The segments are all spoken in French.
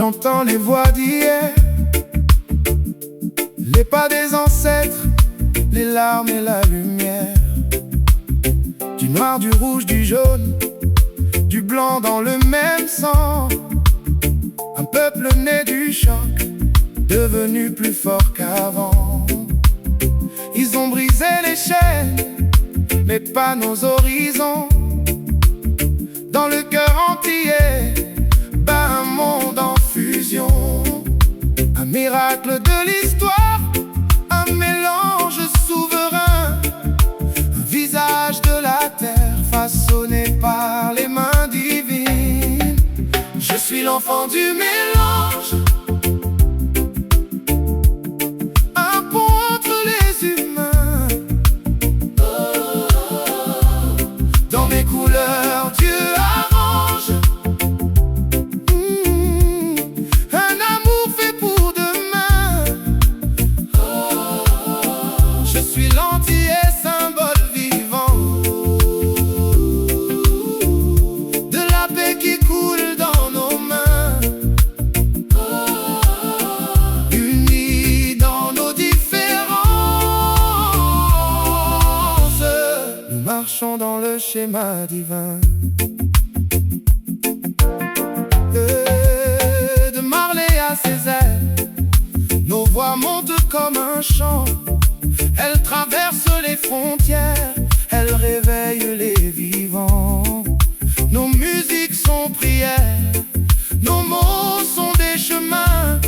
J'entends les voix d'hier, les pas des ancêtres, les larmes et la lumière. Du noir, du rouge, du jaune, du blanc dans le même sang. Un peuple né du choc, devenu plus fort qu'avant. Ils ont brisé les chaînes, mais pas nos horizons. Dans le cœur antillais, bat un monde en fusion. Un miracle de l'histoire, un mélange souverain. Un visage de la terre façonné par les mains divines. Je suis l'enfant du mélange, un pont entre les humains. Dans mes couleurs, Dieu arrange un amour fait pour demain. Je suis l'antillais, symbole vivant de la paix qui coule dans nos mains. Unis dans nos différences, nous marchons dans le schéma divin. De Marley à Césaire, nos voix montent comme un chant. Elles traversent les frontières, elles réveillent les vivants. Nos musiques sont prières, nos mots sont des chemins.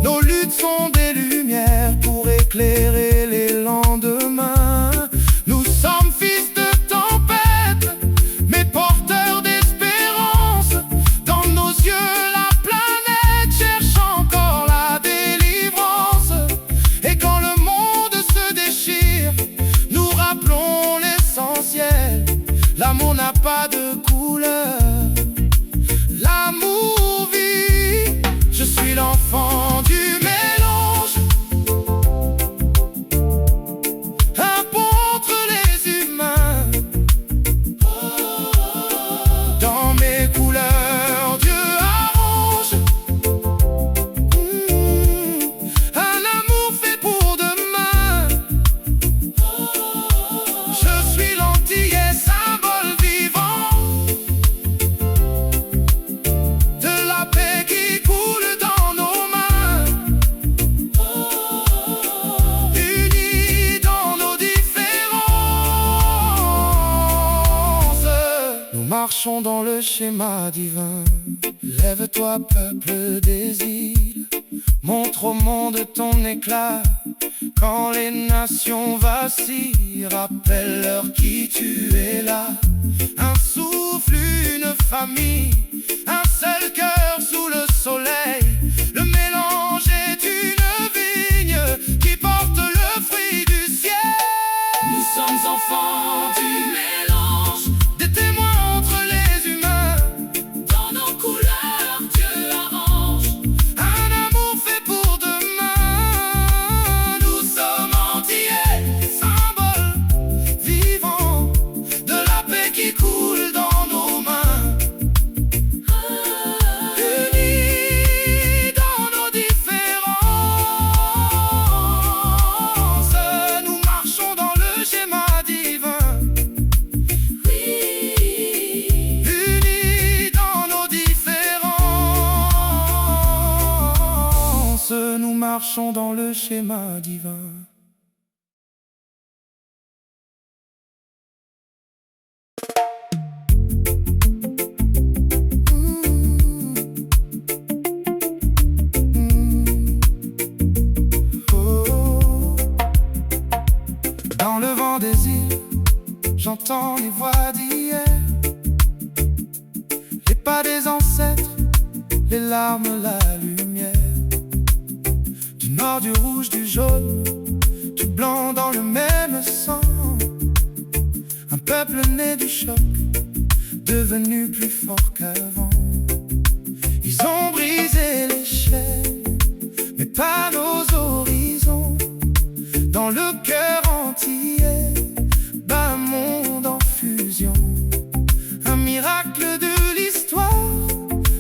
Nos luttes sont des lumières pour éclairer les lendemains. Nous sommes fils de tempête, mais porteurs d'espérance. Dans nos yeux, la planète cherche encore la délivrance. Et quand le monde se déchire, nous rappelons l'essentiel. L'amour n'a pas de couleur, l'amour vit. Je suis l'enfant du mélange, un pont entre les humains. Dans mes couleurs, Dieu arrange un amour fait pour demain. Je suis l'antillais, symbole vivant de la paix qui coule dans nos mains. Unis dans nos différences, nous marchons dans le schéma divin. Lève-toi, peuple des îles, montre au monde ton éclat. Quand les nations vacillent, rappelle-leur qui tu es là. Un souffle, une famille, un seul cœur sous le soleil. Le mélange est une vigne qui porte le fruit du ciel. Nous sommes enfants du mélange, des témoins entre les humains. Dans nos couleurs, Dieu arrange un amour fait pour demain. Nous sommes antillais, symbole vivant de la paix qui coule dans nos mains. Unis dans nos différences, nous marchons dans le schéma divin. Unis dans nos différences, nous marchons dans le schéma divin. Dans le vent des îles, j'entends les voix d'hier, les pas des ancêtres, les larmes, la lumière. Du noir, du rouge, du jaune, du blanc dans le même sang. Un peuple né du choc, devenu plus fort qu'avant. Ils ont brisé les chaînes, mais pas nos horizons. Dans le cœur antillais, bat un monde en fusion. Un miracle de l'histoire,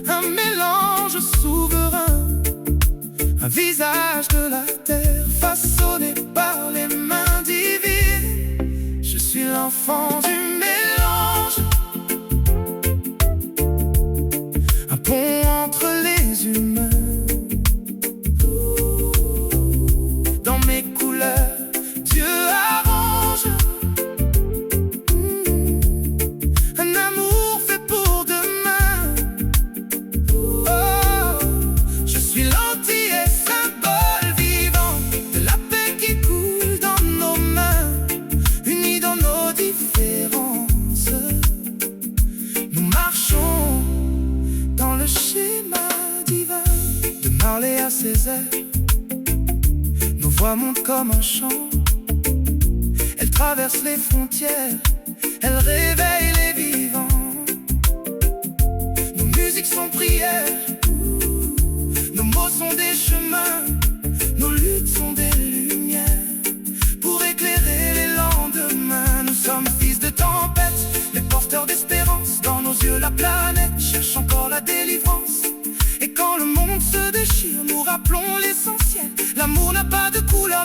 un mélange souverain. voix monte comme un chant. Elle traverse les frontières, elle réveille les vivants. Nos musiques sont prières, nos mots sont des chemins, nos luttes sont des lumières pour éclairer les lendemains. Nous sommes fils de tempête, les porteurs d'espérance. Dans nos yeux la planète cherche encore la délivrance. Et quand le monde se déchire, nous rappelons l'essentiel. L'amour n'a pas de couleur,